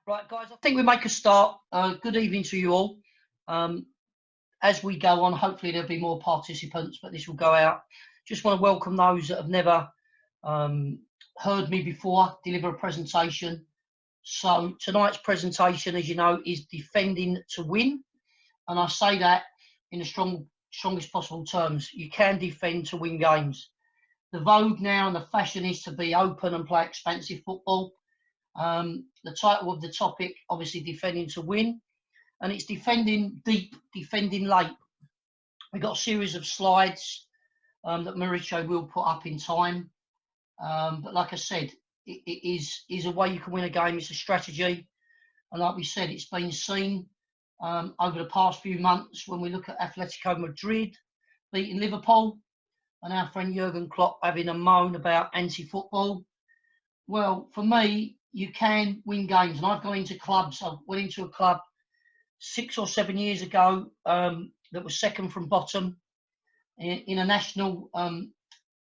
Right, guys, I think we make a start. Good evening to you all. As we go on, hopefully there'll be more participants, but this will go out. Just want to welcome those that have never heard me before deliver a presentation. So tonight's presentation, as you know, is defending to win. And I say that in the strongest possible terms. You can defend to win games. The vogue now and the fashion is to be open and play expansive football. The title of the topic, obviously, defending to win. And it's defending deep, defending late. We've got a series of slides that Mauricio will put up in time. But like I said, it is a way you can win a game. It's a strategy. And like we said, it's been seen over the past few months when we look at Atletico Madrid beating Liverpool and our friend Jurgen Klopp having a moan about anti-football. Well, for me, you can win games. And I've gone into clubs. I went into a club 6 or 7 years ago that was second from bottom in a national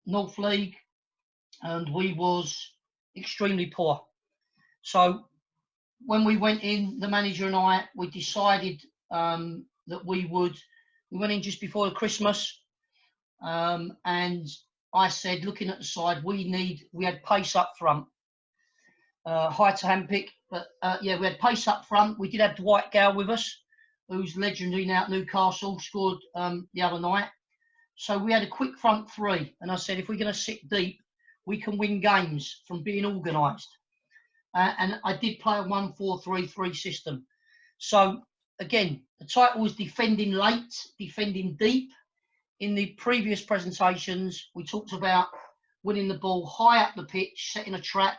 North League, and we was extremely poor. So when we went in, the manager and I, we decided that we went in just before Christmas, and I said, looking at the side, we had pace up front. Hi to Hampick, but yeah, we had pace up front. We did have Dwight Gale with us, who's legendary now at Newcastle, scored the other night. So we had a quick front three, and I said, if we're going to sit deep, we can win games from being organised. And I did play a 1-4-3-3 system. So again, the title was defending late, defending deep. In the previous presentations, we talked about winning the ball high up the pitch, setting a trap.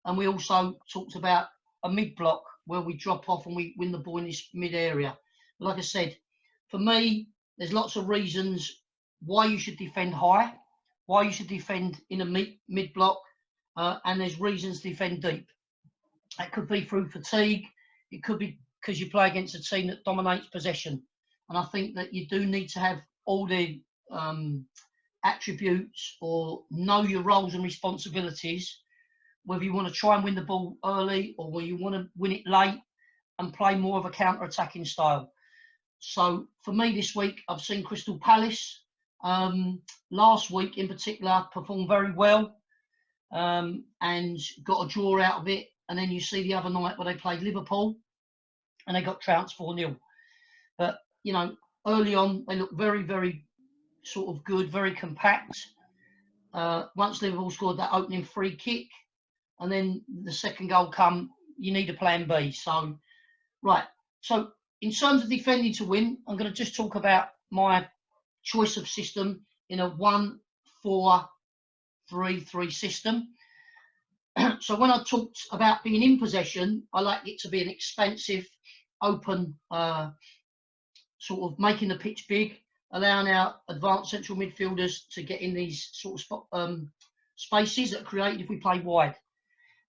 And we also talked about a mid-block where we drop off and we win the ball in this mid-area. Like I said, for me, there's lots of reasons why you should defend high, why you should defend in a mid-block, and there's reasons to defend deep. That could be through fatigue. It could be because you play against a team that dominates possession. And I think that you do need to have all the attributes or know your roles and responsibilities, whether you want to try and win the ball early or whether you want to win it late and play more of a counter-attacking style. So for me this week, I've seen Crystal Palace last week in particular perform very well and got a draw out of it. And then you see the other night where they played Liverpool and they got trounced 4-0. But, you know, early on, they looked very, very sort of good, very compact. Once Liverpool scored that opening free kick, and then the second goal come, you need a plan B. So, right. So, in terms of defending to win, I'm going to just talk about my choice of system in a 1-4-3-3 system. So, when I talked about being in possession, I like it to be an expansive, open, sort of making the pitch big, allowing our advanced central midfielders to get in these sort of spaces that are created if we play wide.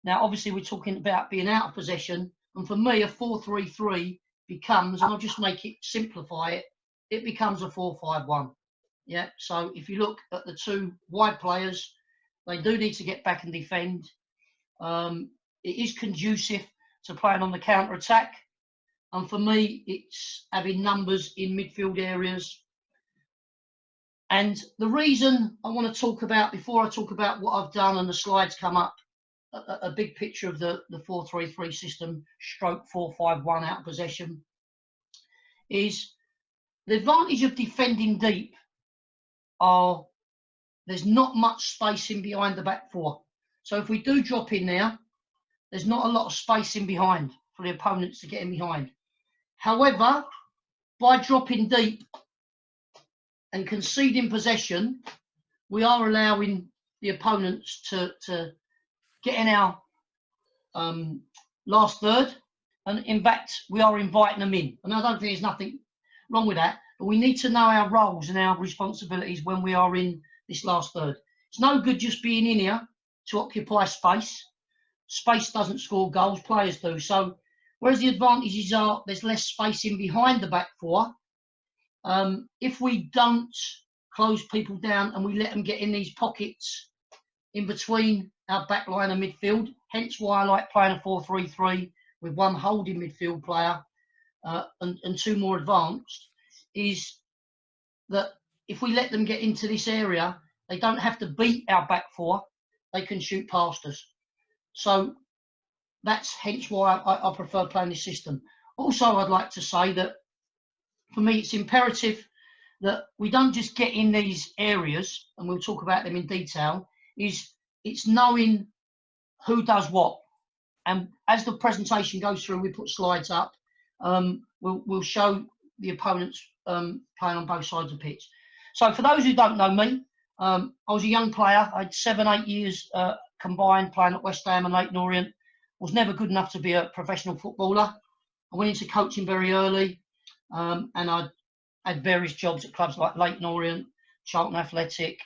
Now, obviously, we're talking about being out of possession. And for me, a 4-3-3 becomes, and I'll just simplify it, it becomes a 4-5-1. Yeah, so if you look at the two wide players, they do need to get back and defend. It is conducive to playing on the counter-attack. And for me, it's having numbers in midfield areas. And the reason I want to talk about, before I talk about what I've done and the slides come up, a big picture of the 4-3-3 system, stroke 4-5-1 out of possession, is the advantage of defending deep are there's not much spacing behind the back four. So if we do drop in there, there's not a lot of space in behind for the opponents to get in behind. However, by dropping deep and conceding possession, we are allowing the opponents to get in our last third, and in fact we are inviting them in, and I don't think there's nothing wrong with that, but we need to know our roles and our responsibilities when we are in this last third. It's no good just being in here to occupy space. Space doesn't score goals, players do. So whereas the advantages are there's less space in behind the back four, if we don't close people down and we let them get in these pockets in between our back line and midfield, hence why I like playing a 4-3-3 with one holding midfield player and two more advanced, is that if we let them get into this area, they don't have to beat our back four, they can shoot past us. So that's hence why I prefer playing this system. Also, I'd like to say that for me, it's imperative that we don't just get in these areas, and we'll talk about them in detail, it's knowing who does what. And as the presentation goes through, we put slides up, we'll show the opponents playing on both sides of the pitch. So for those who don't know me, I was a young player. I had 7-8 years combined playing at West Ham and Leyton Orient. Was never good enough to be a professional footballer. I went into coaching very early, and I had various jobs at clubs like Leyton Orient, Charlton Athletic,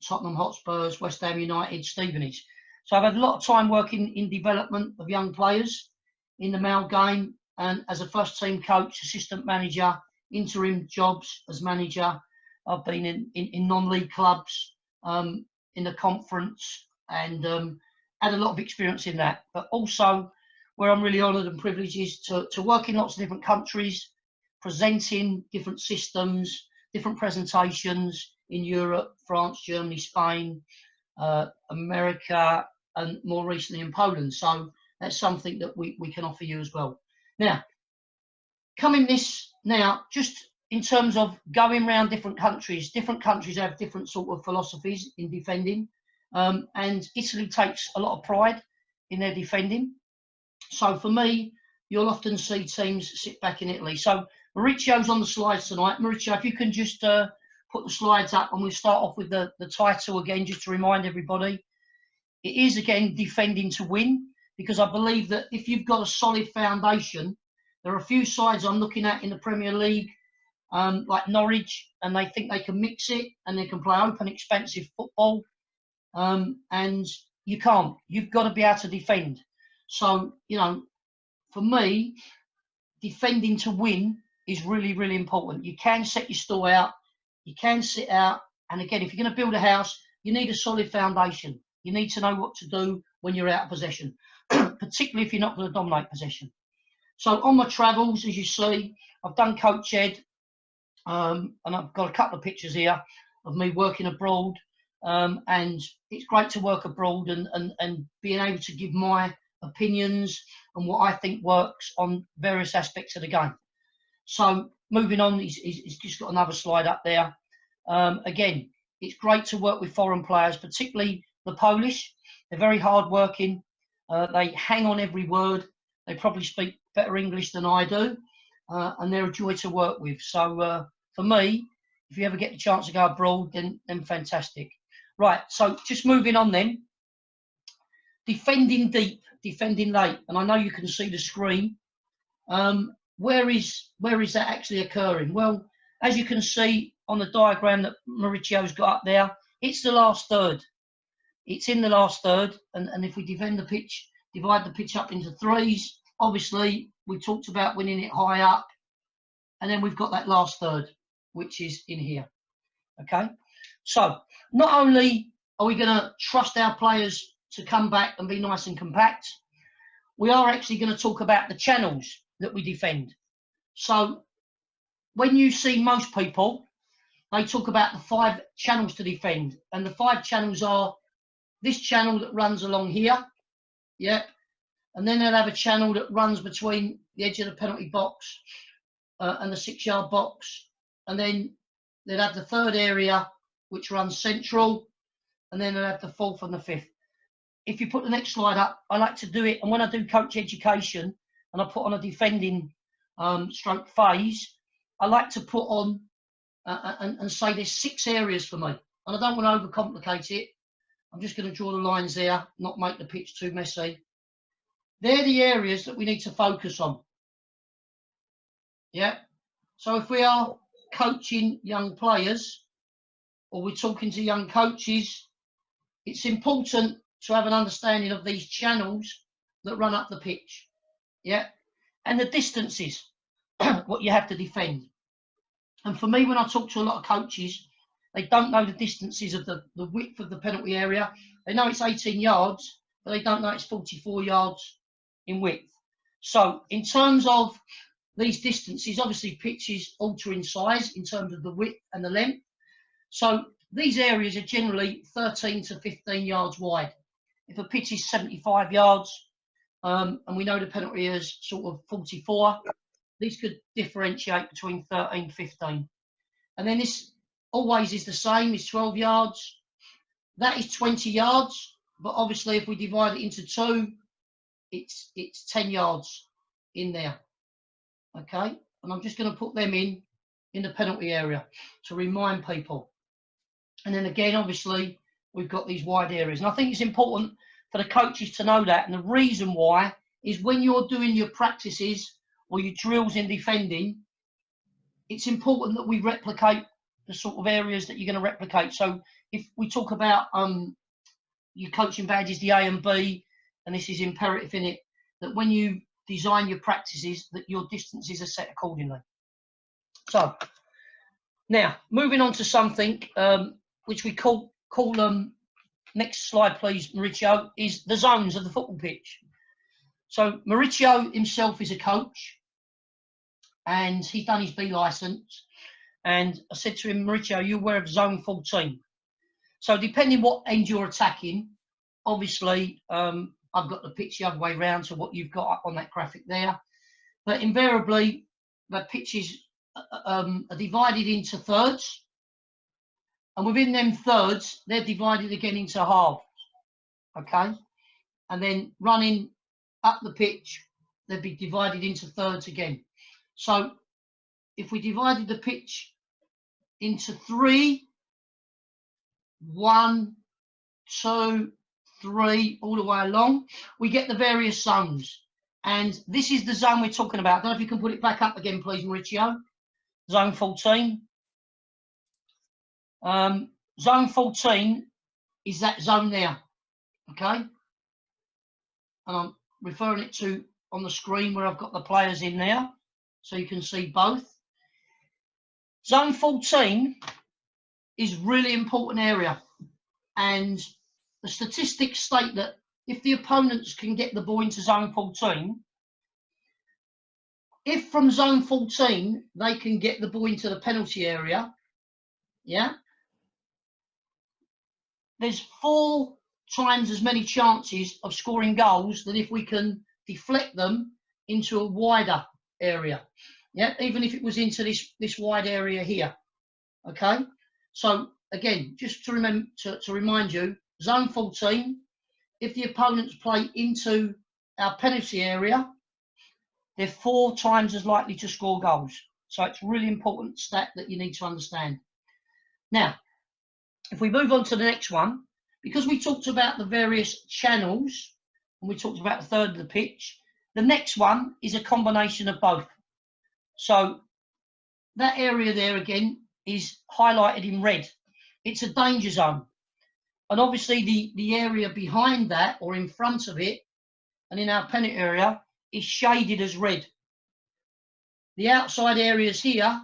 Tottenham Hotspurs, West Ham United, Stevenage. So I've had a lot of time working in development of young players in the male game, and as a first team coach, assistant manager, interim jobs as manager. I've been in non-league clubs, in the conference, and had a lot of experience in that. But also, where I'm really honoured and privileged is to work in lots of different countries, presenting different systems, different presentations in Europe, France, Germany, Spain, America, and more recently in Poland. So that's something that we can offer you as well. Now, just in terms of going around different countries have different sort of philosophies in defending, and Italy takes a lot of pride in their defending. So for me, you'll often see teams sit back in Italy. So Mauricio's on the slides tonight. Mauricio, if you can just put the slides up, and we'll start off with the title again, just to remind everybody. It is, again, defending to win, because I believe that if you've got a solid foundation, there are a few sides I'm looking at in the Premier League, like Norwich, and they think they can mix it and they can play open, expensive football, and you can't. You've got to be able to defend. So, for me, defending to win is really, really important. You can set your stall out, you can sit out, and again, if you're going to build a house, you need a solid foundation. You need to know what to do when you're out of possession, particularly if you're not going to dominate possession. So on my travels, as you see, I've done Coach Ed, and I've got a couple of pictures here of me working abroad, and it's great to work abroad and being able to give my opinions and what I think works on various aspects of the game. So moving on, he's just got another slide up there. Again, it's great to work with foreign players, particularly the Polish. They're very hard-working. They hang on every word. They probably speak better English than I do, and they're a joy to work with. So for me, if you ever get the chance to go abroad, then fantastic. Right, so just moving on then. Defending deep, defending late, and I know you can see the screen. Where is that actually occurring? Well, as you can see on the diagram that Mauricio's got up there, it's the last third. It's in the last third, and if we divide the pitch up into threes, obviously we talked about winning it high up, and then we've got that last third, which is in here. Okay, so not only are we going to trust our players to come back and be nice and compact, we are actually going to talk about the channels that we defend. So when you see most people, they talk about the 5 channels to defend, and the 5 channels are this channel that runs along here, yep, and then they'll have a channel that runs between the edge of the penalty box and the 6-yard box, and then they'll have the 3rd area which runs central, and then they'll have the 4th and the 5th. If you put the next slide up, I like to do it, and when I do coach education and I put on a defending stroke phase, I like to put on and say there's 6 areas for me, and I don't want to overcomplicate it. I'm just going to draw the lines there, not make the pitch too messy. They're the areas that we need to focus on. Yeah. So if we are coaching young players, or we're talking to young coaches, it's important to have an understanding of these channels that run up the pitch. Yeah. And the distances, what you have to defend. And for me, when I talk to a lot of coaches, They don't know the distances of the width of the penalty area. They know it's 18 yards, but they don't know it's 44 yards in width. So in terms of these distances, obviously pitches alter in size in terms of the width and the length. So these areas are generally 13 to 15 yards wide. If a pitch is 75 yards, and we know the penalty is sort of 44, these could differentiate between 13 and 15. And then this always is the same, is 12 yards. That is 20 yards, but obviously if we divide it into two, it's 10 yards in there. Okay, and I'm just going to put them in the penalty area to remind people. And then again, obviously, we've got these wide areas. And I think it's important for the coaches to know that. And the reason why is when you're doing your practices or your drills in defending, it's important that we replicate the sort of areas that you're going to replicate. So if we talk about your coaching badges, the A and B, and this is imperative in it, that when you design your practices, that your distances are set accordingly. So now moving on to something which we call next slide please, Mauricio, is the zones of the football pitch. So Mauricio himself is a coach and he's done his B licence, and I said to him, Mauricio, you're aware of zone 14. So depending what end you're attacking, obviously I've got the pitch the other way round to what you've got up on that graphic there. But invariably, the pitches are divided into thirds. And within them thirds, they're divided again into halves. Okay? And then running up the pitch, they'd be divided into thirds again. So if we divided the pitch into 3, 1, 2, 3, all the way along, we get the various zones. And this is the zone we're talking about. I don't know if you can put it back up again, please, Mauricio. Zone 14. Zone 14 is that zone there. Okay? And I'm referring it to on the screen where I've got the players in there, so you can see both. Zone 14 is a really important area. And the statistics state that if the opponents can get the ball into zone 14, if from zone 14 they can get the ball into the penalty area, yeah, there's 4 times as many chances of scoring goals than if we can deflect them into a wider area. Yeah, even if it was into this wide area here. Okay, so again, just to remember to remind you, zone 14, if the opponents play into our penalty area, they're 4 times as likely to score goals. So it's a really important stat that you need to understand. Now, if we move on to the next one, because we talked about the various channels and we talked about a third of the pitch, the next one is a combination of both. So that area there again is highlighted in red. It's a danger zone. And obviously the area behind that or in front of it and in our penalty area is shaded as red. The outside areas here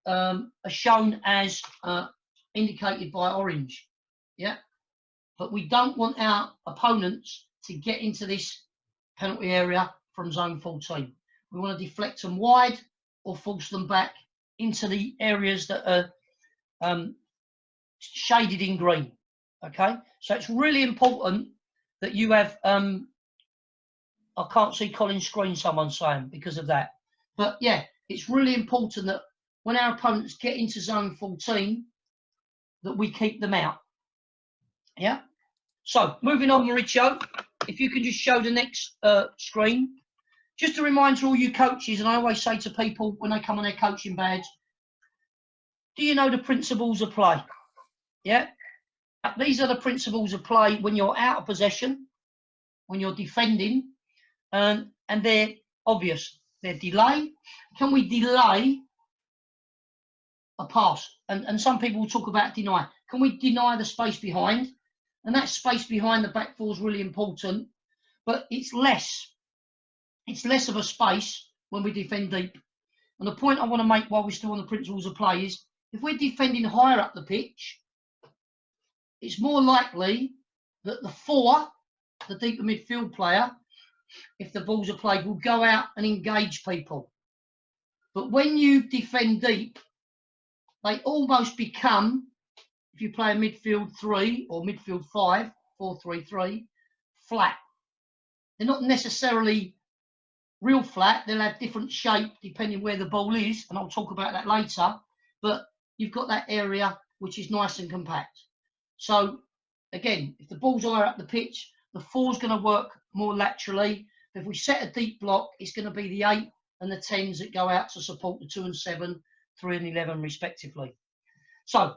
are shown as indicated by orange. Yeah, but we don't want our opponents to get into this penalty area from zone 14. We want to deflect them wide or force them back into the areas that are shaded in green. Okay, so it's really important that you have I can't see Colin's screen, someone's saying, because of that. But yeah, it's really important that when our opponents get into zone 14, that we keep them out. Yeah. So moving on, Mauricio, if you can just show the next screen. Just a reminder to all you coaches, and I always say to people when they come on their coaching badge, do you know the principles of play? Yeah. These are the principles of play when you're out of possession, when you're defending, and they're obvious. They're delay. Can we delay a pass? And some people will talk about deny. Can we deny the space behind? And that space behind the back four is really important, but it's less of a space when we defend deep. And the point I want to make while we're still on the principles of play is If we're defending higher up the pitch, it's more likely that the 4, the deeper midfield player, if the balls are played, will go out and engage people. But when you defend deep, they almost become, if you play a midfield 3 or midfield 5, 4-3-3, flat. They're not necessarily real flat. They'll have different shape depending where the ball is, and I'll talk about that later. But you've got that area which is nice and compact. So again, if the ball's higher up the pitch, the 4's going to work more laterally. If we set a deep block, it's going to be the 8 and the 10s that go out to support the 2 and 7, 3 and 11 respectively. So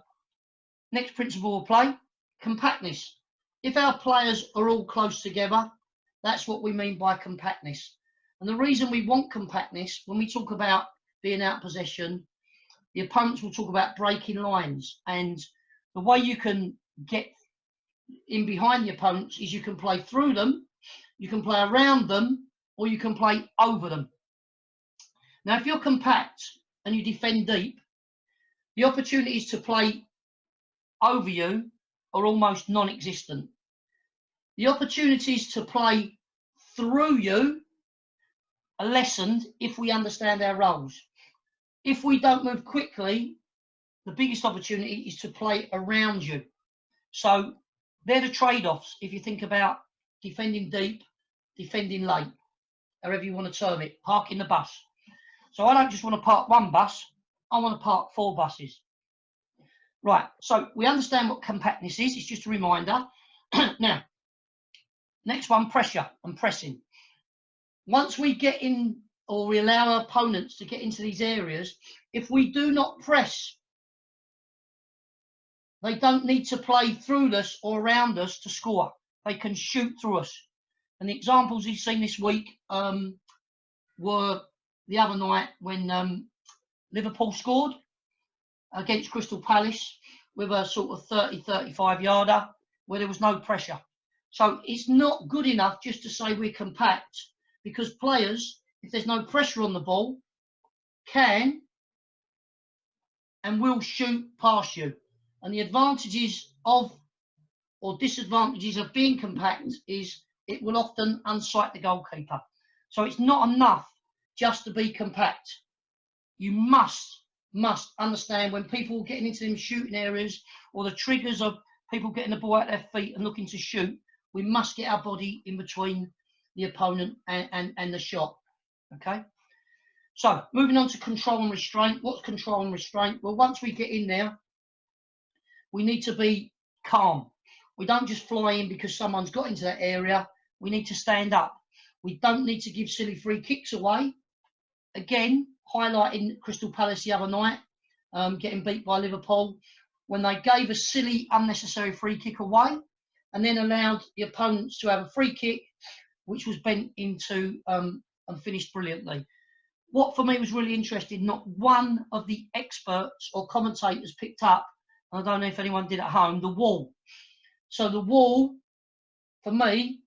next principle of play, compactness. If our players are all close together, that's what we mean by compactness. And the reason we want compactness, when we talk about being out of possession, the opponents will talk about breaking lines. And the way you can get in behind the opponents is you can play through them, you can play around them, or you can play over them. Now, if you're compact and you defend deep, the opportunities to play over you are almost non-existent. The opportunities to play through you are lessened if we understand our roles. If we don't move quickly, the biggest opportunity is to play around you. So they're the trade-offs if you think about defending deep, defending late, however you want to term it, parking the bus. So I don't just want to park one bus, I want to park 4 buses. Right, so we understand what compactness is, it's just a reminder. Now, next one, pressure and pressing. Once we get in, or we allow our opponents to get into these areas, if we do not press, they don't need to play through us or around us to score. They can shoot through us. And the examples you've seen this week were the other night when Liverpool scored against Crystal Palace with a sort of 30-35 yarder where there was no pressure. So it's not good enough just to say we're compact, because players, if there's no pressure on the ball, can and will shoot past you. And the advantages of, or disadvantages of being compact is it will often unsight the goalkeeper. So it's not enough just to be compact. You must understand when people are getting into them shooting areas, or the triggers of people getting the ball at their feet and looking to shoot, we must get our body in between the opponent and the shot. Okay? So moving on to control and restraint. What's control and restraint? Well, once we get in there, we need to be calm. We don't just fly in because someone's got into that area. We need to stand up. We don't need to give silly free kicks away. Again, highlighting Crystal Palace the other night, getting beat by Liverpool, when they gave a silly, unnecessary free kick away and then allowed the opponents to have a free kick, which was bent into and finished brilliantly. What for me was really interesting, not one of the experts or commentators picked up, I don't know if anyone did at home, the wall. So the wall, for me,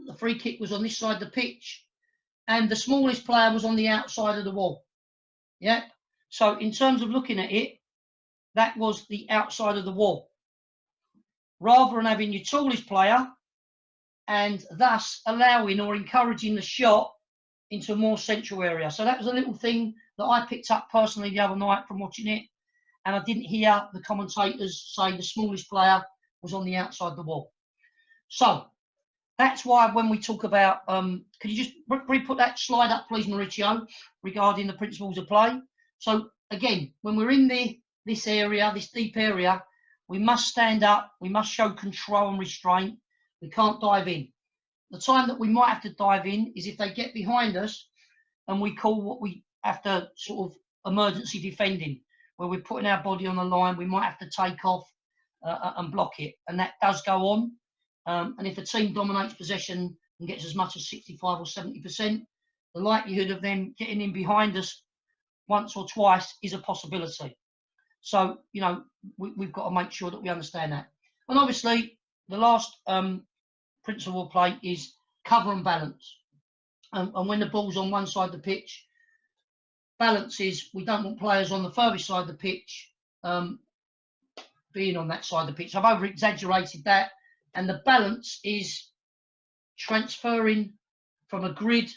the free kick was on this side of the pitch, and the smallest player was on the outside of the wall. Yeah. So in terms of looking at it, that was the outside of the wall. Rather than having your tallest player and thus allowing or encouraging the shot into a more central area. So that was a little thing that I picked up personally the other night from watching it. And I didn't hear the commentators say the smallest player was on the outside of the wall. So that's why when we talk about, can you just put that slide up, please, Mauricio, regarding the principles of play? So again, when we're in this area, this deep area, we must stand up, we must show control and restraint. We can't dive in. The time that we might have to dive in is if they get behind us and we call what we have to sort of emergency defending, where we're putting our body on the line, we might have to take off and block it. And that does go on. And if a team dominates possession and gets as much as 65 or 70%, the likelihood of them getting in behind us once or twice is a possibility. So, you know, we've got to make sure that we understand that. And obviously, the last principle of play is cover and balance. And when the ball's on one side of the pitch, balance is we don't want players on the furthest side of the pitch being on that side of the pitch. I've over exaggerated that, and the balance is transferring from a grid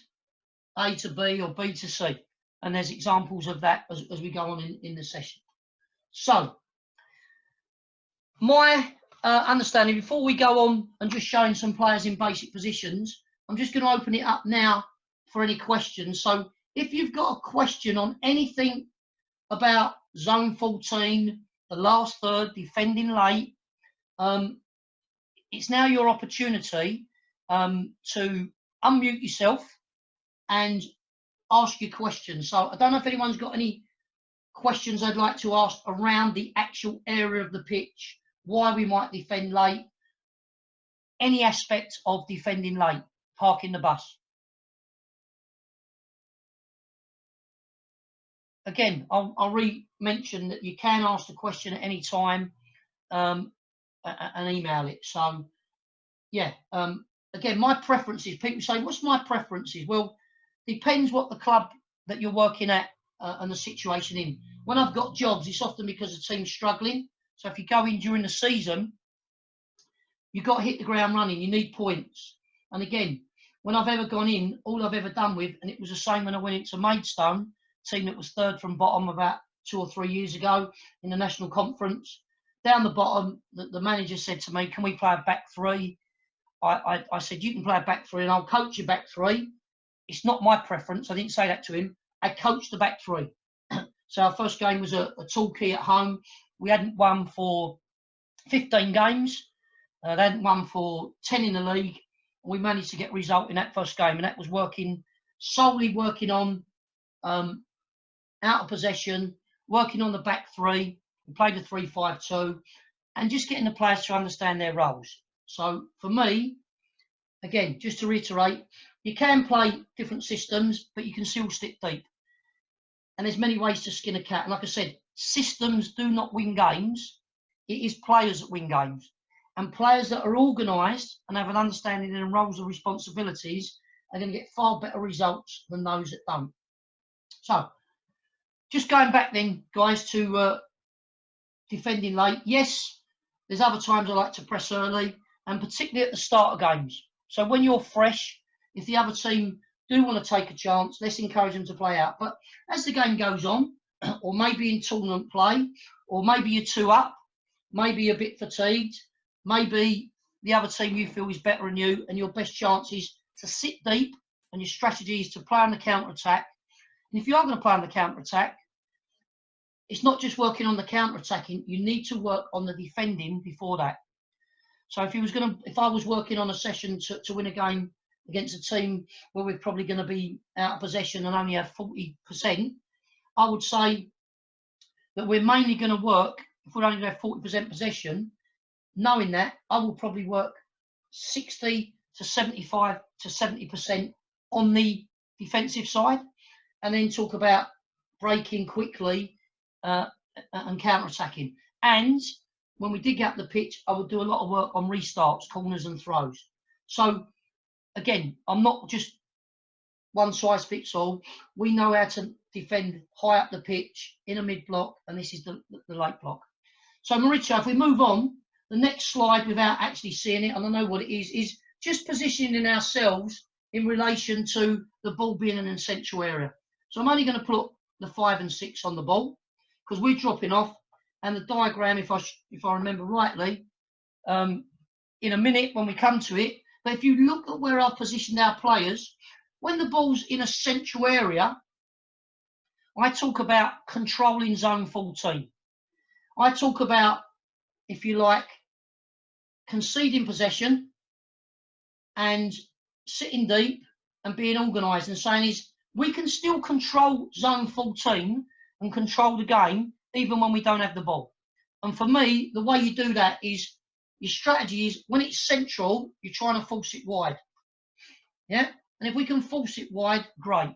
A to B or B to C, and there's examples of that as we go on in the session. So my understanding, before we go on and just showing some players in basic positions, I'm just going to open it up now for any questions. So if you've got a question on anything about zone 14, the last third, defending late, it's now your opportunity to unmute yourself and ask your questions. So I don't know if anyone's got any questions I'd like to ask around the actual area of the pitch, why we might defend late, any aspect of defending late, parking the bus. Again, I'll re-mention that you can ask the question at any time and email it. So, yeah, again, my preferences, people say, what's my preferences? Well, depends what the club that you're working at and the situation in. When I've got jobs, it's often because the team's struggling. So if you go in during the season, you've got to hit the ground running. You need points. And again, when I've ever gone in, all I've ever done with, and it was the same when I went into Maidstone, team that was third from bottom about 2 or 3 years ago in the national conference. Down the bottom, the manager said to me, can we play a back three? I said, you can play a back three and I'll coach your back three. It's not my preference. I didn't say that to him. I coached the back three. So our first game was a Torquay at home. We hadn't won for 15 games. They hadn't won for 10 in the league. We managed to get a result in that first game, and that was solely working on out of possession, working on the back three. We played a 3-5-2, and just getting the players to understand their roles. So for me, again, just to reiterate, you can play different systems, but you can still stick deep. And there's many ways to skin a cat. And like I said, systems do not win games. It is players that win games. And players that are organised and have an understanding of their roles and responsibilities are going to get far better results than those that don't. So, just going back then, guys, to defending late. Yes, there's other times I like to press early, and particularly at the start of games. So when you're fresh, if the other team do want to take a chance, let's encourage them to play out. But as the game goes on, or maybe in tournament play, or maybe you're 2 up, maybe you're a bit fatigued, maybe the other team you feel is better than you, and your best chance is to sit deep, and your strategy is to play on the counter-attack. And if you are going to play on the counter-attack, it's not just working on the counter-attacking, you need to work on the defending before that. So if I was working on a session to win a game against a team where we're probably going to be out of possession and only have 40%, I would say that we're mainly going to work, if we're only going to have 40% possession, knowing that I will probably work 60 to 75 to 70% on the defensive side, and then talk about breaking quickly and counter-attacking. And when we dig out the pitch, I would do a lot of work on restarts, corners and throws. So again, I'm not just one size fits all. We know how to defend high up the pitch, in a mid-block, and this is the late block. So Maurizio, if we move on, the next slide without actually seeing it, and I know what it is just positioning ourselves in relation to the ball being in an essential area. So I'm only going to put the 5 and 6 on the ball because we're dropping off, and the diagram, if I remember rightly, in a minute when we come to it. But if you look at where I've positioned our players, when the ball's in a central area, I talk about controlling zone 14. I talk about, if you like, conceding possession and sitting deep and being organised and saying we can still control zone 14 and control the game even when we don't have the ball. And for me, the way you do that is your strategy is when it's central, you're trying to force it wide. Yeah? And if we can force it wide, great.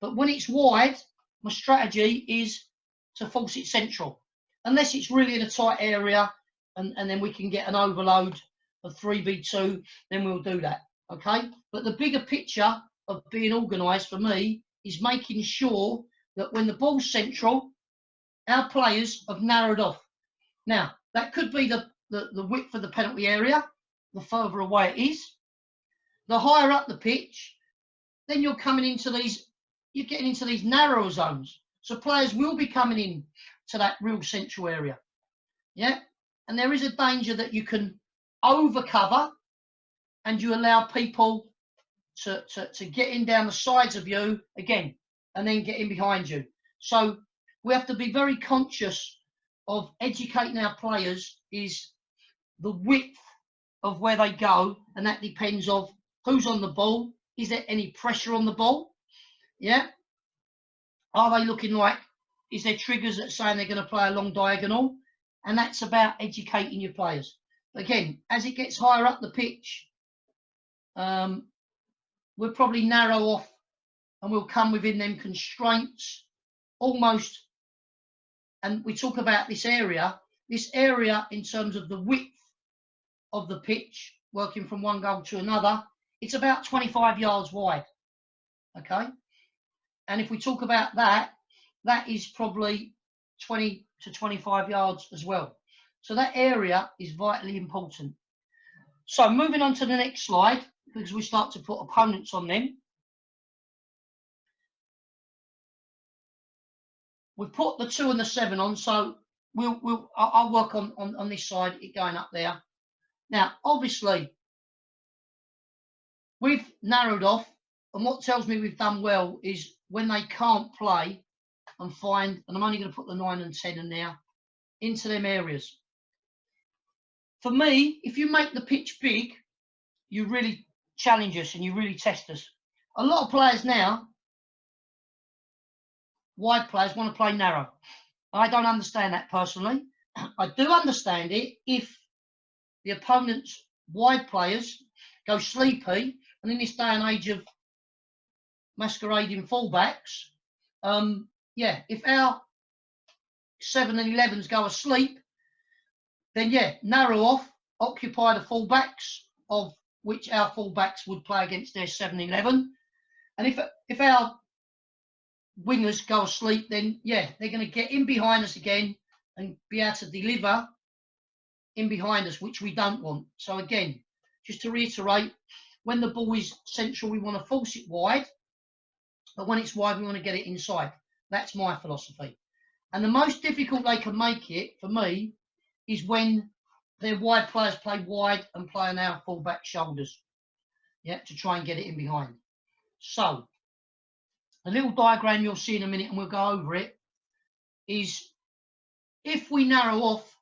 But when it's wide, my strategy is to force it central. Unless it's really in a tight area and then we can get an overload of 3v2, then we'll do that. Okay? But the bigger picture of being organised for me is making sure that when the ball's central, our players have narrowed off. Now, that could be the width of the penalty area, the further away it is. The higher up the pitch, then you're coming into these, you're getting into these narrower zones. So players will be coming in to that real central area. Yeah. And there is a danger that you can overcover and you allow people to get in down the sides of you again and then get in behind you. So we have to be very conscious of educating our players is the width of where they go, and that depends of who's on the ball. Is there any pressure on the ball? Yeah. Are they looking like, is there triggers that saying they're going to play a long diagonal? And that's about educating your players. Again, as it gets higher up the pitch, we'll probably narrow off and we'll come within them constraints almost. And we talk about this area in terms of the width of the pitch, working from one goal to another, it's about 25 yards wide. Okay. And if we talk about that, that is probably 20 to 25 yards as well. So that area is vitally important. So moving on to the next slide, because we start to put opponents on them. We've put the 2 and the 7 on, so I'll work on this side, it going up there. Now, obviously, we've narrowed off, and what tells me we've done well is when they can't play and find, and I'm only going to put the 9 and 10 in there, into them areas. For me, if you make the pitch big, you really challenge us and you really test us. A lot of players now, wide players, want to play narrow. I don't understand that personally. I do understand it if the opponent's wide players go sleepy, and in this day and age of masquerading fullbacks, yeah, if our 7 and 11s go asleep, then yeah, narrow off, occupy the fullbacks, of which our fullbacks would play against their 7 and 11. And if our wingers go asleep, then yeah, they're going to get in behind us again and be able to deliver in behind us, which we don't want. So again, just to reiterate, when the ball is central, we want to force it wide, but when it's wide, we want to get it inside. That's my philosophy. And the most difficult they can make it, for me, is when their wide players play wide and play on our fullback shoulders, yeah, to try and get it in behind. So the little diagram you'll see in a minute, and we'll go over it, is if we narrow off,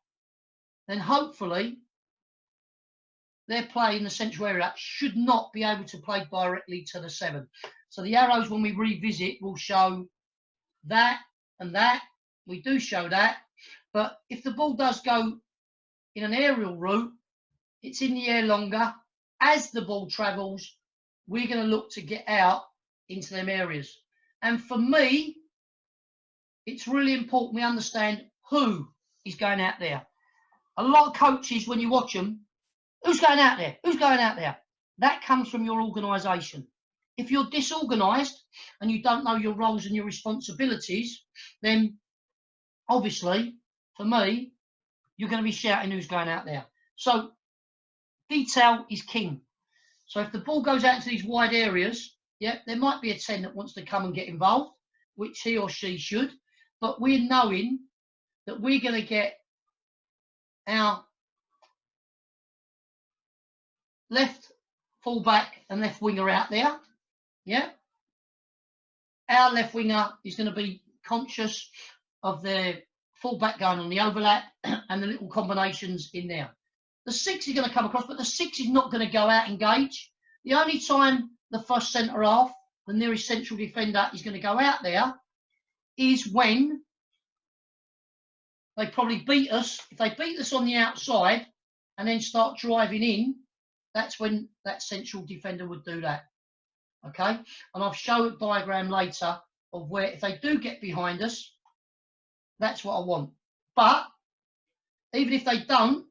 then hopefully their play in the central area should not be able to play directly to the 7. So the arrows, when we revisit, will show that and that. We do show that. But if the ball does go in an aerial route, it's in the air longer. As the ball travels, we're going to look to get out into them areas. And for me, it's really important we understand who is going out there. A lot of coaches, when you watch them, who's going out there? Who's going out there? That comes from your organisation. If you're disorganised and you don't know your roles and your responsibilities, then obviously, for me, you're going to be shouting who's going out there. So detail is king. So if the ball goes out into these wide areas, yeah, there might be a 10 that wants to come and get involved, which he or she should, but we're knowing that we're going to get our left fullback and left winger out there. Yeah. Our left winger is going to be conscious of their fullback going on the overlap and the little combinations in there. The 6 is going to come across, but the 6 is not going to go out and engage. The only time the first centre half, the nearest central defender, is going to go out there is when they probably beat us. If they beat us on the outside and then start driving in, that's when that central defender would do that. Okay, and I'll show a diagram later of where if they do get behind us, that's what I want. But even if they don't,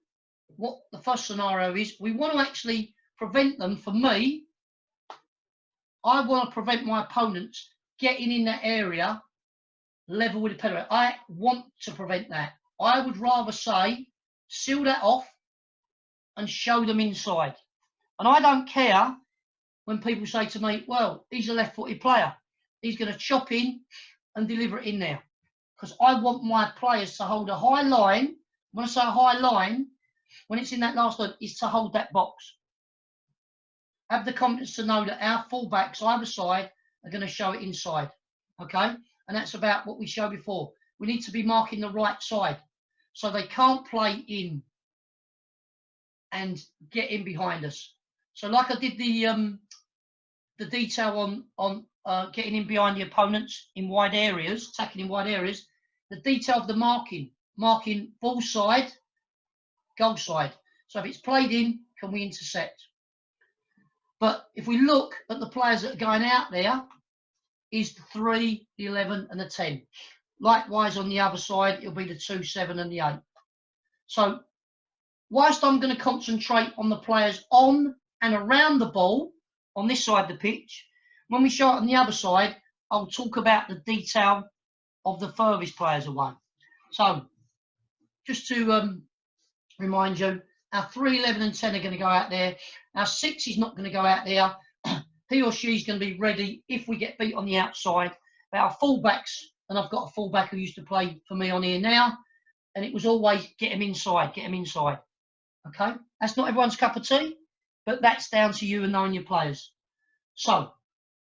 what the first scenario is, we want to actually prevent them. For me, I want to prevent my opponents getting in that area level with the penalty. I want to prevent that. I would rather say, seal that off and show them inside. And I don't care when people say to me, well, he's a left-footed player. He's going to chop in and deliver it in there. Because I want my players to hold a high line. When I say a high line, when it's in that last line, is to hold that box. Have the confidence to know that our fullbacks either side are going to show it inside. Okay? And that's about what we showed before. We need to be marking the right side. So they can't play in and get in behind us. So like I did the detail on getting in behind the opponents in wide areas, attacking in wide areas, the detail of the marking ball side, goal side. So if it's played in, can we intercept? But if we look at the players that are going out there, is the 3, the 11 and the 10. Likewise on the other side, it'll be the 2, 7 and the 8. So whilst I'm going to concentrate on the players on and around the ball on this side of the pitch, when we show it on the other side, I'll talk about the detail of the furthest players away. So just to remind you, our 3, 11 and 10 are going to go out there. Our 6 is not going to go out there. He or she is going to be ready if we get beat on the outside. But our fullbacks, and I've got a fullback who used to play for me on here now, and it was always get him inside, get him inside. Okay? That's not everyone's cup of tea, but that's down to you and knowing your players. So,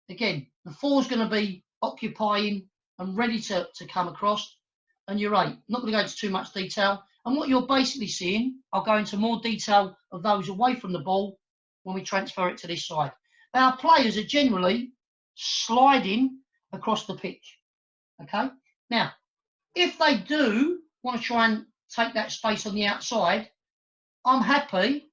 again, the 4 is going to be occupying and ready to come across, and your 8. Not going to go into too much detail. And what you're basically seeing, I'll go into more detail of those away from the ball when we transfer it to this side. Our players are generally sliding across the pitch. Okay? Now, if they do want to try and take that space on the outside, I'm happy,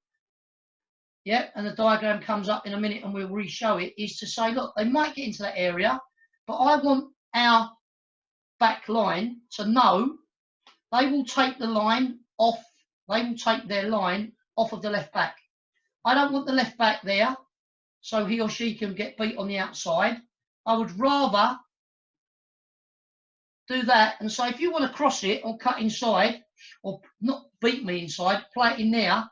yeah, and the diagram comes up in a minute and we'll re-show it, is to say, look, they might get into that area, but I want our back line to know they will take the line off, they will take their line off of the left back. I don't want the left back there, so he or she can get beat on the outside. I would rather do that and say, if you want to cross it or cut inside, or not beat me inside, play it in there,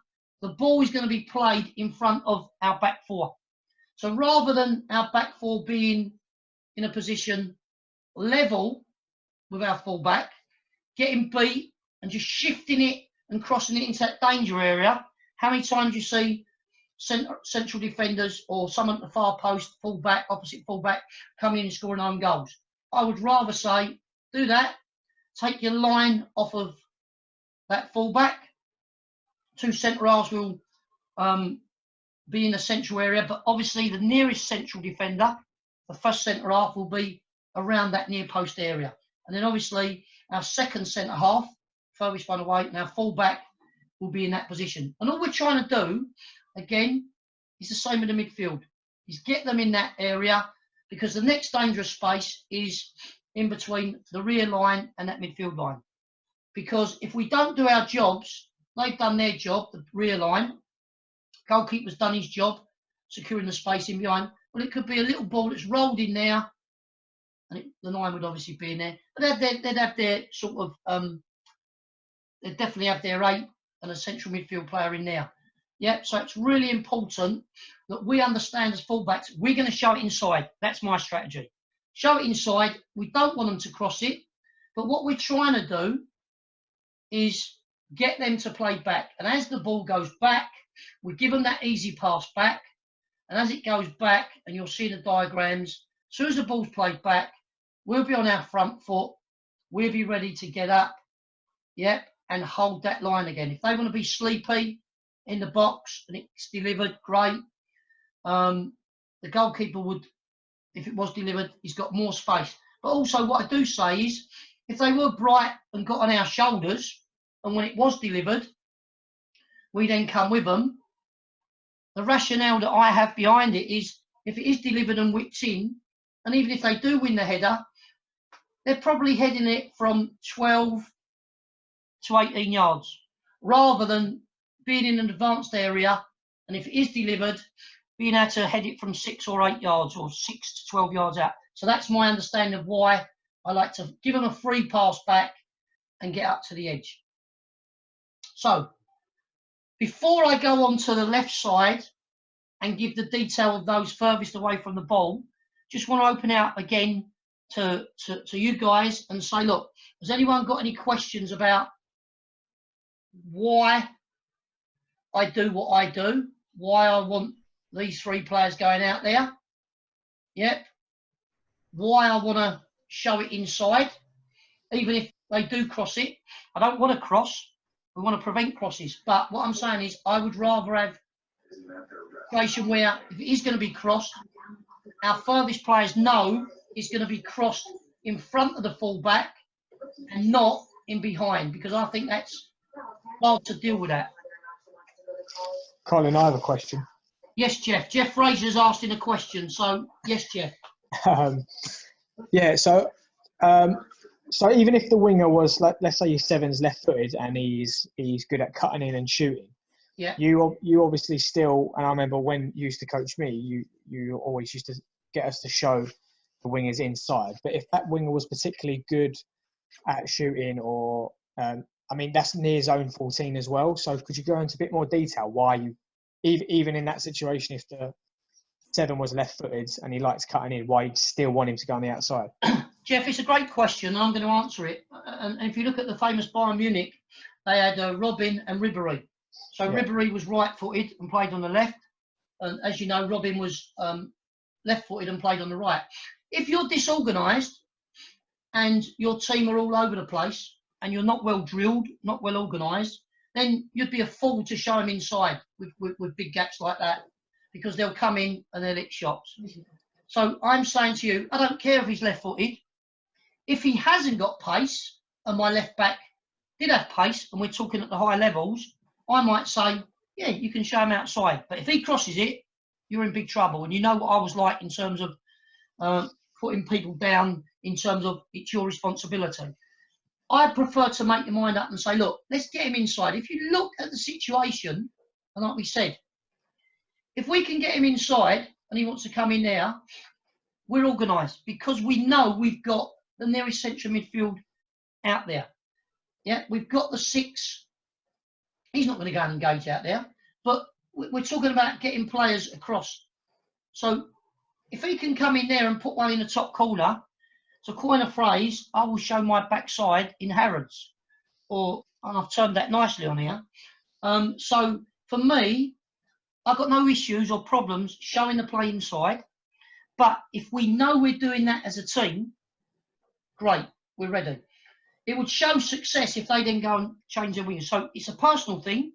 the ball is going to be played in front of our back 4. So rather than our back 4 being in a position level with our full-back, getting beat and just shifting it and crossing it into that danger area, how many times you see central defenders or someone at the far post, full-back, opposite full-back, coming in and scoring own goals? I would rather say, do that, take your line off of that full-back. 2 centre-halves will be in the central area, but obviously the nearest central defender, the first centre-half, will be around that near post area. And then obviously our second centre-half, furthest one away, and our full-back will be in that position. And all we're trying to do, again, is the same with the midfield, is get them in that area, because the next dangerous space is in between the rear line and that midfield line. Because if we don't do our jobs, they've done their job, the rear line, goalkeeper's done his job, securing the space in behind. Well, it could be a little ball that's rolled in there, and the 9 would obviously be in there. But they'd have their sort of, they'd definitely have their 8 and a central midfield player in there. Yeah, so it's really important that we understand as fullbacks, we're going to show it inside. That's my strategy. Show it inside. We don't want them to cross it. But what we're trying to do is get them to play back. And as the ball goes back, we give them that easy pass back. And as it goes back, and you'll see the diagrams, as soon as the ball's played back, we'll be on our front foot. We'll be ready to get up, yep, and hold that line again. If they want to be sleepy in the box and it's delivered, great. The goalkeeper would, if it was delivered, he's got more space. But also what I do say is, if they were bright and got on our shoulders, and when it was delivered, we then come with them, the rationale that I have behind it is, if it is delivered and whipped in, and even if they do win the header, they're probably heading it from 12 to 18 yards, rather than being in an advanced area, and if it is delivered, being able to head it from 6 or 8 yards, or 6 to 12 yards out. So that's my understanding of why I like to give them a free pass back and get up to the edge. So before I go on to the left side and give the detail of those furthest away from the ball, just want to open out again to you guys and say, look, has anyone got any questions about why I do what I do, why I want these three players going out there? Yep. Why I want to show it inside, even if they do cross it. I don't want to cross. We want to prevent crosses. But what I'm saying is I would rather have a situation where if it is going to be crossed, our furthest players know it's going to be crossed in front of the fullback and not in behind, because I think that's hard to deal with that. Colin, I have a question. Yes, Jeff. Jeff Fraser's asking a question. So, yes, Jeff. Yeah, so even if the winger was, like, let's say he's Seven's left-footed and he's good at cutting in and shooting, yeah, you obviously still, and I remember when you used to coach me, you always used to get us to show the wingers inside. But if that winger was particularly good at shooting, or I mean, that's near zone 14 as well. So could you go into a bit more detail why you, even in that situation, if the Seven was left-footed and he likes cutting in, why you still want him to go on the outside? Jeff, it's a great question, and I'm going to answer it. And if you look at the famous Bayern Munich, they had Robin and Ribéry. So yeah. Ribéry was right-footed and played on the left, and as you know, Robin was left-footed and played on the right. If you're disorganised and your team are all over the place and you're not well drilled, not well organised, then you'd be a fool to show them inside with big gaps like that, because they'll come in and they'll hit shots. So I'm saying to you, I don't care if he's left-footed. If he hasn't got pace, and my left back did have pace, and we're talking at the high levels, I might say, yeah, you can show him outside. But if he crosses it, you're in big trouble. And you know what I was like in terms of putting people down in terms of it's your responsibility. I prefer to make your mind up and say, look, let's get him inside. If you look at the situation, and like we said, if we can get him inside and he wants to come in there, we're organised, because we know we've got the nearest central midfield out there. Yeah, we've got the 6. He's not going to go and engage out there, but we're talking about getting players across. So if he can come in there and put one in the top corner, to coin a phrase, I will show my backside in Harrods, and I've termed that nicely on here. So for me, I've got no issues or problems showing the play inside. But if we know we're doing that as a team, great, we're ready. It would show success if they then go and change their wingers. So it's a personal thing.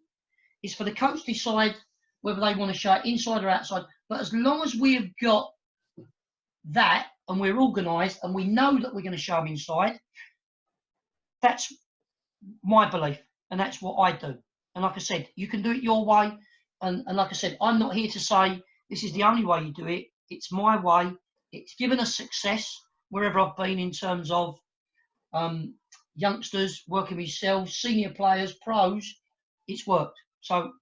It's for the coach to decide whether they want to show it inside or outside. But as long as we have got that and we're organised and we know that we're going to show them inside, that's my belief, and that's what I do. And like I said, you can do it your way. And like I said, I'm not here to say this is the only way you do it. It's my way. It's given us success wherever I've been in terms of youngsters, working with yourselves, senior players, pros. It's worked. So,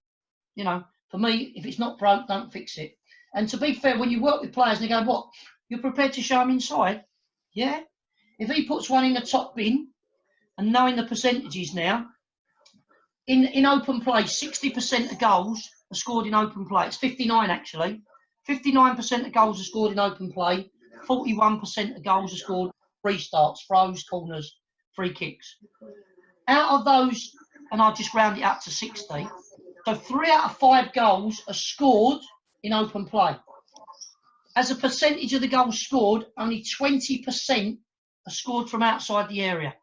you know, for me, if it's not broke, don't fix it. And to be fair, when you work with players and they go, what, you're prepared to show them inside? Yeah. If he puts one in the top bin, and knowing the percentages now, in open play, 60% of goals are scored in open play. It's 59 actually. 59% of goals are scored in open play. 41% of goals are scored restarts, throws, corners, free kicks. Out of those, and I'll just round it up to 60, so 3 out of 5 goals are scored in open play. As a percentage of the goals scored, only 20% are scored from outside the area.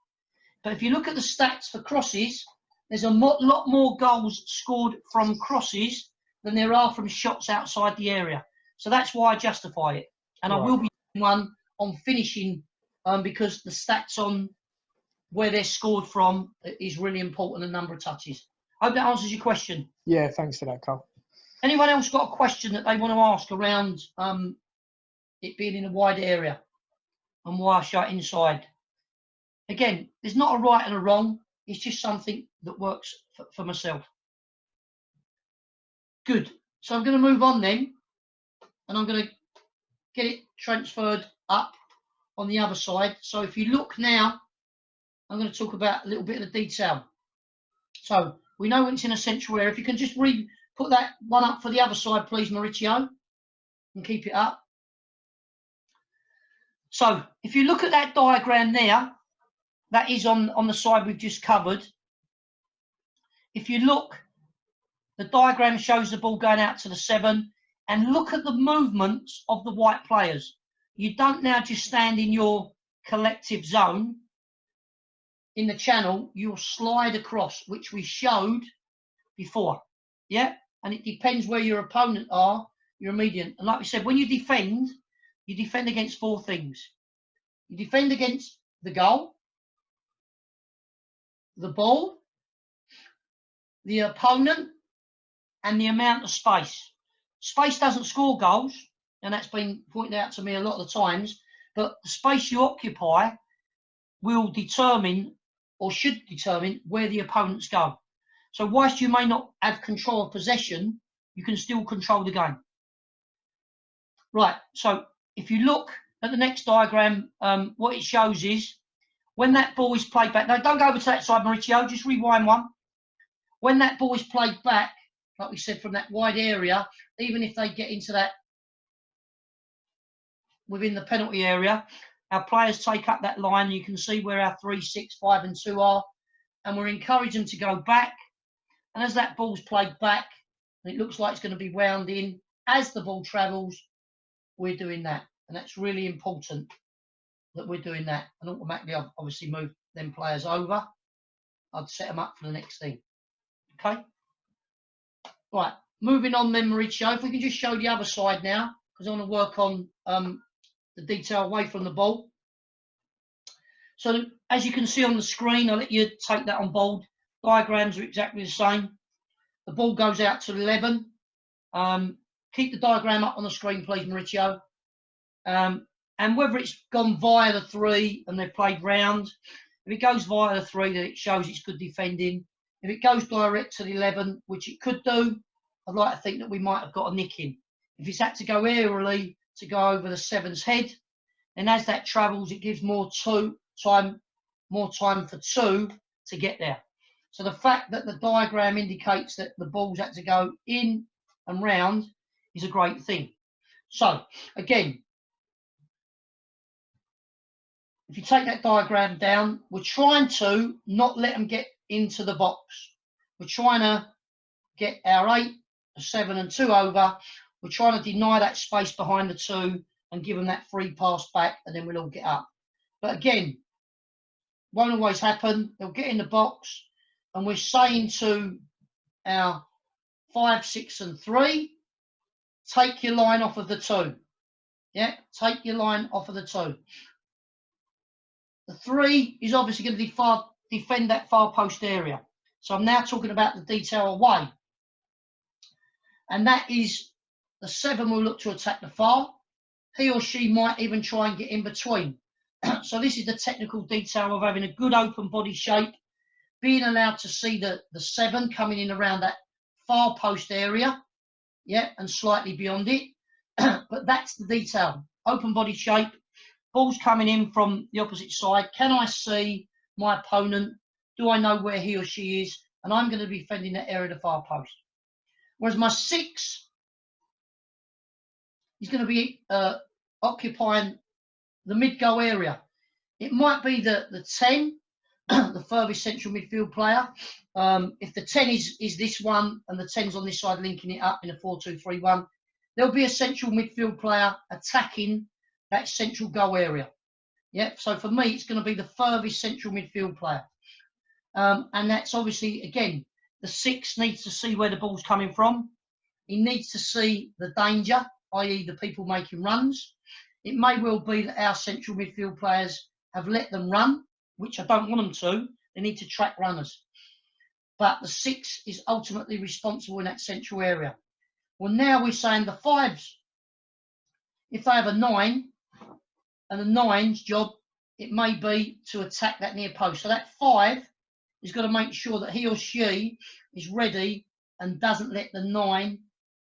But if you look at the stats for crosses, there's a lot more goals scored from crosses than there are from shots outside the area. So that's why I justify it. And right. I will be doing one on finishing because the stats on where they're scored from is really important, the number of touches. I hope that answers your question. Yeah, thanks for that, Carl. Anyone else got a question that they want to ask around it being in a wide area and why I show it inside? Again, there's not a right and a wrong. It's just something that works for myself. Good. So I'm going to move on then, and I'm going to get it transferred up on the other side. So if you look now, I'm going to talk about a little bit of the detail. So we know it's in a central area. If you can just put that one up for the other side, please, Mauricio, and keep it up. So if you look at that diagram there, that is on the side we've just covered. If you look, the diagram shows the ball going out to the 7, and look at the movements of the white players. You don't now just stand in your collective zone in the channel, you'll slide across, which we showed before. Yeah, and it depends where your opponent are, your immediate. And like we said, when you defend against 4 things. You defend against the goal, the ball, the opponent, and the amount of space. Space doesn't score goals, and that's been pointed out to me a lot of the times, but the space you occupy will determine, or should determine, where the opponents go. So whilst you may not have control of possession, you can still control the game. Right, so if you look at the next diagram, what it shows is when that ball is played back. Now, don't go over to that side, Mauricio, just rewind one. When that ball is played back, like we said, from that wide area, even if they get into that within the penalty area, our players take up that line. You can see where our 3, 6, 5 and 2 are, and we're encouraging them to go back. And as that ball's played back, and it looks like it's going to be wound in, as the ball travels, we're doing that. And that's really important that we're doing that. And automatically, I've obviously moved them players over. I'd set them up for the next thing. Okay? Right, moving on then, Mauricio. If we can just show the other side now, because I want to work on the detail away from the ball. So as you can see on the screen, I'll let you take that on board. Diagrams are exactly the same. The ball goes out to 11. Keep the diagram up on the screen, please, Mauricio. And whether it's gone via the 3 and they've played round, if it goes via the 3, then it shows it's good defending. If it goes direct to the 11, which it could do, I'd like to think that we might have got a nick in. If it's had to go aerially to go over the 7's head, and as that travels, it gives more time for 2 to get there. So the fact that the diagram indicates that the ball's had to go in and round is a great thing. So again, if you take that diagram down, we're trying to not let them get into the box. We're trying to get our 8, 7 and 2 over. We're trying to deny that space behind the 2 and give them that free pass back, and then we'll all get up. But again, won't always happen. They'll get in the box, and we're saying to our 5, 6 and 3, take your line off of the 2. Yeah, take your line off of the 2. The 3 is obviously going to defend that far post area. So I'm now talking about the detail away. And that is the 7 will look to attack the far. He or she might even try and get in between. So this is the technical detail of having a good open body shape, being allowed to see the 7 coming in around that far post area, yeah, and slightly beyond it. But that's the detail. Open body shape, ball's coming in from the opposite side. Can I see my opponent? Do I know where he or she is? And I'm going to be defending that area of the far post. Whereas my 6 is going to be occupying the mid-goal area. It might be the 10, the furthest central midfield player. If the 10 is this one and the 10's on this side linking it up in a 4-2-3-1, there'll be a central midfield player attacking that central goal area. Yeah, so for me, it's going to be the furthest central midfield player. And that's obviously, again, the 6 needs to see where the ball's coming from. He needs to see the danger, i.e. the people making runs. It may well be that our central midfield players have let them run, which I don't want them to. They need to track runners. But the 6 is ultimately responsible in that central area. Well, now we're saying the 5s, if they have a 9, and the 9's job, it may be to attack that near post. So that 5 is got to make sure that he or she is ready and doesn't let the 9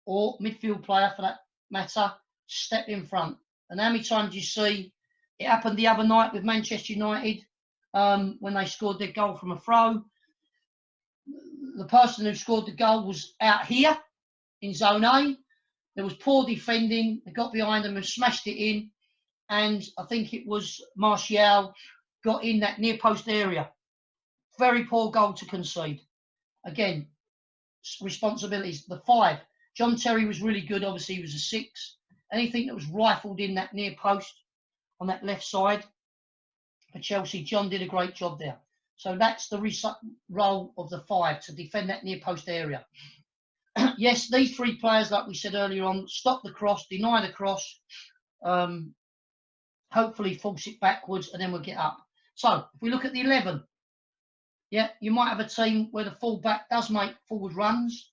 or midfield player, for that matter, step in front. And how many times do you see It happened the other night with Manchester United when they scored their goal from a throw. The person who scored the goal was out here in zone A. There was poor defending. They got behind them and smashed it in. And I think it was Martial got in that near post area. Very poor goal to concede. Again, responsibilities. The 5. John Terry was really good. Obviously, he was a 6. Anything that was rifled in that near post on that left side for Chelsea, John did a great job there. So that's the role of the 5, to defend that near post area. Yes, these 3 players, like we said earlier on, stop the cross, deny the cross, hopefully force it backwards, and then we'll get up. So if we look at the 11, yeah, you might have a team where the fullback does make forward runs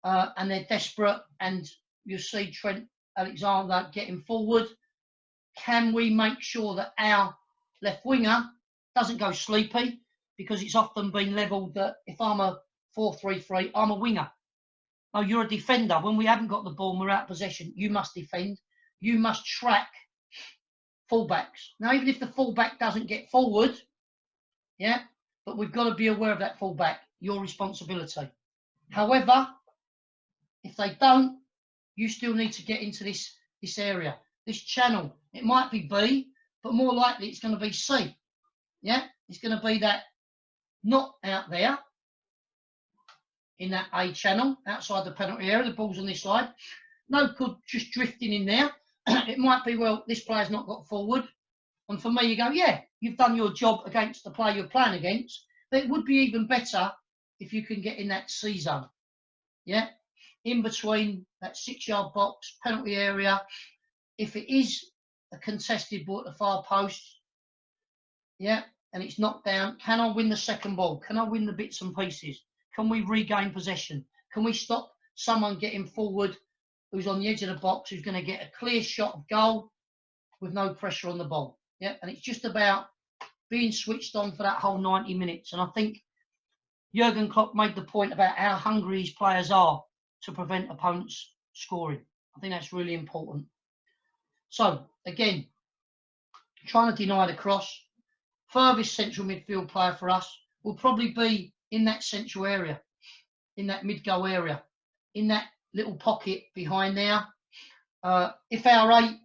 and they're desperate, and you'll see Trent Alexander getting forward. Can we make sure that our left winger doesn't go sleepy? Because it's often been levelled that if I'm a 4-3-3, I'm a winger. No, you're a defender. When we haven't got the ball and we're out of possession, you must defend. You must track fullbacks. Now, even if the fullback doesn't get forward, yeah, but we've got to be aware of that fullback, your responsibility. However, if they don't, you still need to get into this area, this channel. It might be B, but more likely it's going to be C. Yeah, it's going to be that not out there in that A channel, outside the penalty area, the ball's on this side. No good just drifting in there. It might be, well, this player's not got forward. And for me, you go, yeah, you've done your job against the player you're playing against, but it would be even better if you can get in that C zone. Yeah, in between that 6-yard box, penalty area. If it is a contested ball at the far post, yeah, and it's knocked down, can I win the second ball? Can I win the bits and pieces? Can we regain possession? Can we stop someone getting forward who's on the edge of the box, who's going to get a clear shot of goal with no pressure on the ball? Yeah, and it's just about being switched on for that whole 90 minutes. And I think Jurgen Klopp made the point about how hungry his players are to prevent opponents scoring. I think that's really important. So, again, trying to deny the cross. Furthest central midfield player for us will probably be in that central area, in that mid-goal area, in that little pocket behind there. If our 8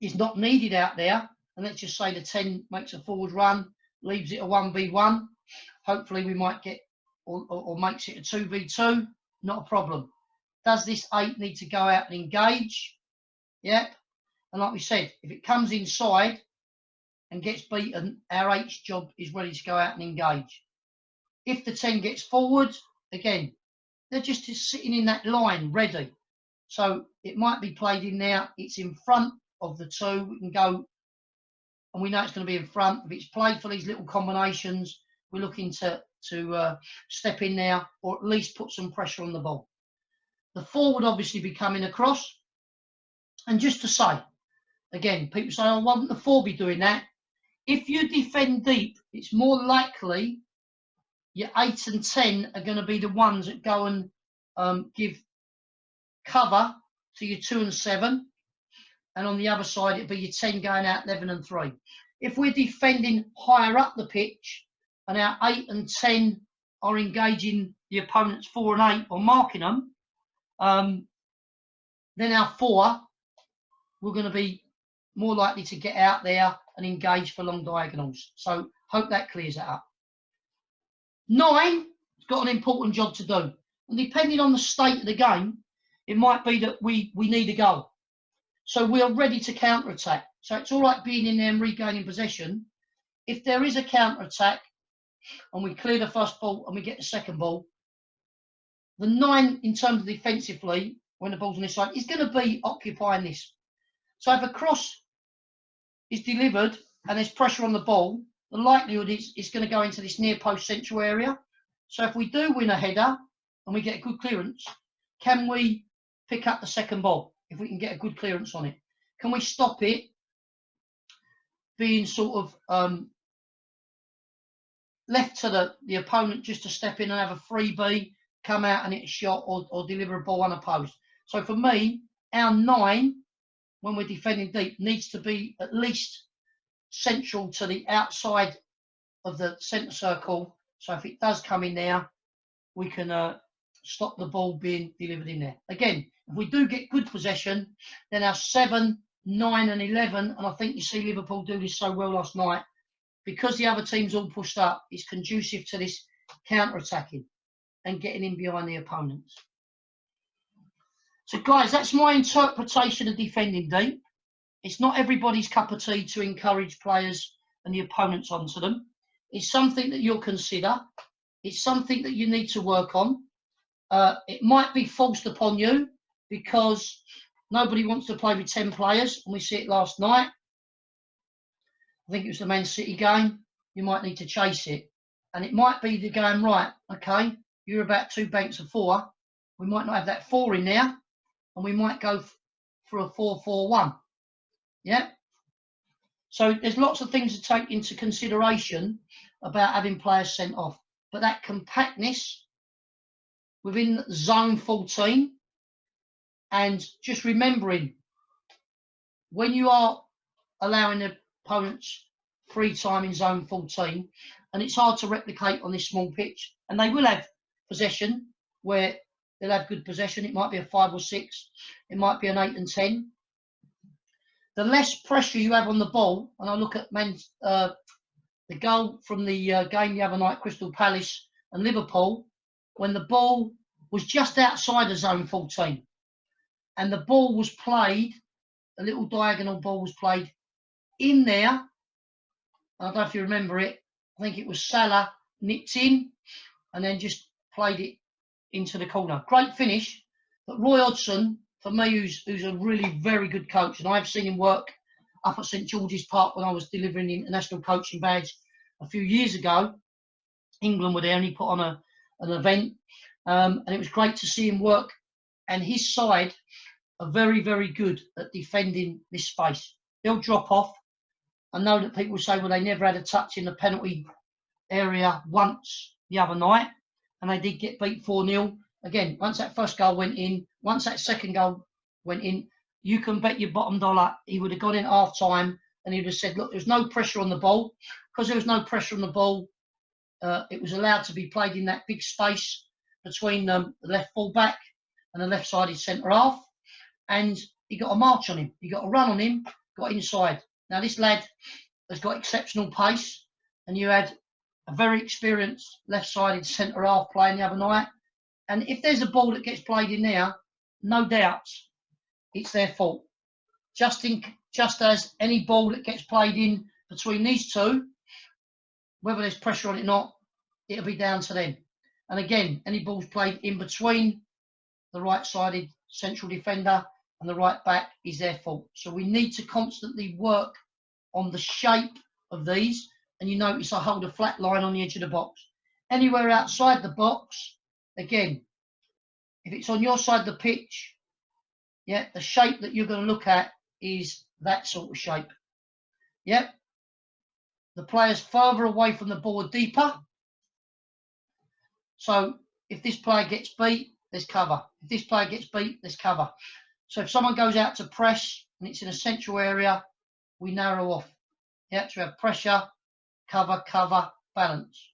is not needed out there, and let's just say the 10 makes a forward run, leaves it a 1v1, hopefully we might get, or makes it a 2v2, not a problem. Does this 8 need to go out and engage? Yep. And like we said, if it comes inside and gets beaten, our 8's job is ready to go out and engage. If the 10 gets forward, again, they're just sitting in that line, ready. So it might be played in there. It's in front of the 2. We can go, and we know it's going to be in front. If it's played for these little combinations, we're looking to step in there, or at least put some pressure on the ball. The 4 would obviously be coming across. And just to say, again, people say, oh, why wouldn't the 4 be doing that? If you defend deep, it's more likely your 8 and 10 are going to be the ones that go and give cover to your 2 and 7. And on the other side, it'd be your 10 going out 11 and 3. If we're defending higher up the pitch and our 8 and 10 are engaging the opponent's 4 and 8 or marking them, then our 4, we're going to be more likely to get out there and engage for long diagonals. So hope that clears that up. 9 has got an important job to do. And depending on the state of the game, it might be that we need a goal. So we are ready to counter-attack. So it's all right being in there and regaining possession. If there is a counter-attack and we clear the first ball and we get the second ball, the 9 in terms of defensively, when the ball's on this side, is going to be occupying this. So if a cross is delivered and there's pressure on the ball, the likelihood is it's going to go into this near post central area. So if we do win a header and we get a good clearance, can we pick up the second ball if we can get a good clearance on it? Can we stop it being sort of left to the opponent just to step in and have a freebie, come out and hit a shot, or deliver a ball unopposed? So for me, our 9 when we're defending deep needs to be at least central to the outside of the centre circle. So if it does come in there, we can stop the ball being delivered in there. Again, if we do get good possession, then our 7, 9 and 11, and I think you see Liverpool do this so well last night, because the other team's all pushed up, it's conducive to this counter-attacking and getting in behind the opponents. So guys, that's my interpretation of defending deep. It's not everybody's cup of tea to encourage players and the opponents onto them. It's something that you'll consider. It's something that you need to work on. It might be forced upon you because nobody wants to play with 10 players, and we see it last night. I think it was the Man City game. You might need to chase it. And it might be the going, right, okay, you're about 2 banks of 4. We might not have that 4 in there, and we might go for a 4-4-1. Yeah? So there's lots of things to take into consideration about having players sent off. But that compactness within zone 14, and just remembering when you are allowing the opponents free time in zone 14, and it's hard to replicate on this small pitch, and they will have possession where they'll have good possession. It might be a 5 or 6, it might be an 8 and 10. The less pressure you have on the ball, and I look at the goal from the game the other night, Crystal Palace and Liverpool, when the ball was just outside of zone 14, and the ball was played, a little diagonal ball was played in there. I don't know if you remember it. I think it was Salah nipped in and then just played it into the corner. Great finish. But Roy Hodgson, for me, who's a really very good coach, and I've seen him work up at St George's Park when I was delivering the international coaching badge a few years ago. England were there and he put on an event, and it was great to see him work. And his side are very, very good at defending this space. They'll drop off. I know that people say, well, they never had a touch in the penalty area once the other night, and they did get beat 4-0. Again, once that first goal went in, once that second goal went in, you can bet your bottom dollar he would have gone in half time and he would have said, look, there's no pressure on the ball. Because there was no pressure on the ball, it was allowed to be played in that big space between the left full back and the left-sided centre half. And he got a march on him. He got a run on him, got inside. Now, this lad has got exceptional pace, and you had a very experienced left-sided centre half playing the other night. And if there's a ball that gets played in there, no doubt it's their fault. Just as any ball that gets played in between these two, whether there's pressure on it or not, it'll be down to them. And again, any balls played in between the right-sided central defender and the right back is their fault. So we need to constantly work on the shape of these. And you notice I hold a flat line on the edge of the box. Anywhere outside the box, again, if it's on your side of the pitch, yeah, the shape that you're going to look at is that sort of shape. Yep. The players further away from the ball are deeper. So if this player gets beat, there's cover. If this player gets beat, there's cover. So if someone goes out to press and it's in a central area, we narrow off. Yeah, so we have pressure, cover, cover, balance.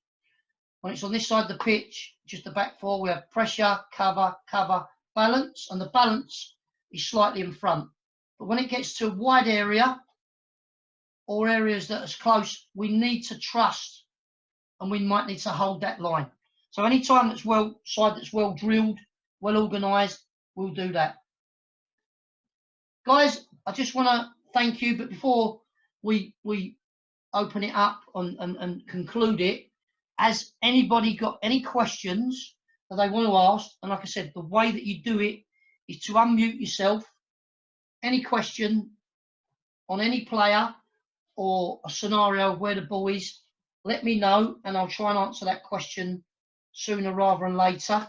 When it's on this side of the pitch, just the back four, we have pressure, cover, cover, balance, and the balance is slightly in front. But when it gets to a wide area or areas that are close, we need to trust, and we might need to hold that line. So any time that's well drilled, well organised, we'll do that. Guys, I just want to thank you, but before we open it up and conclude it, has anybody got any questions that they want to ask? And like I said, the way that you do it is to unmute yourself. Any question on any player or a scenario where the ball is, let me know and I'll try and answer that question sooner rather than later.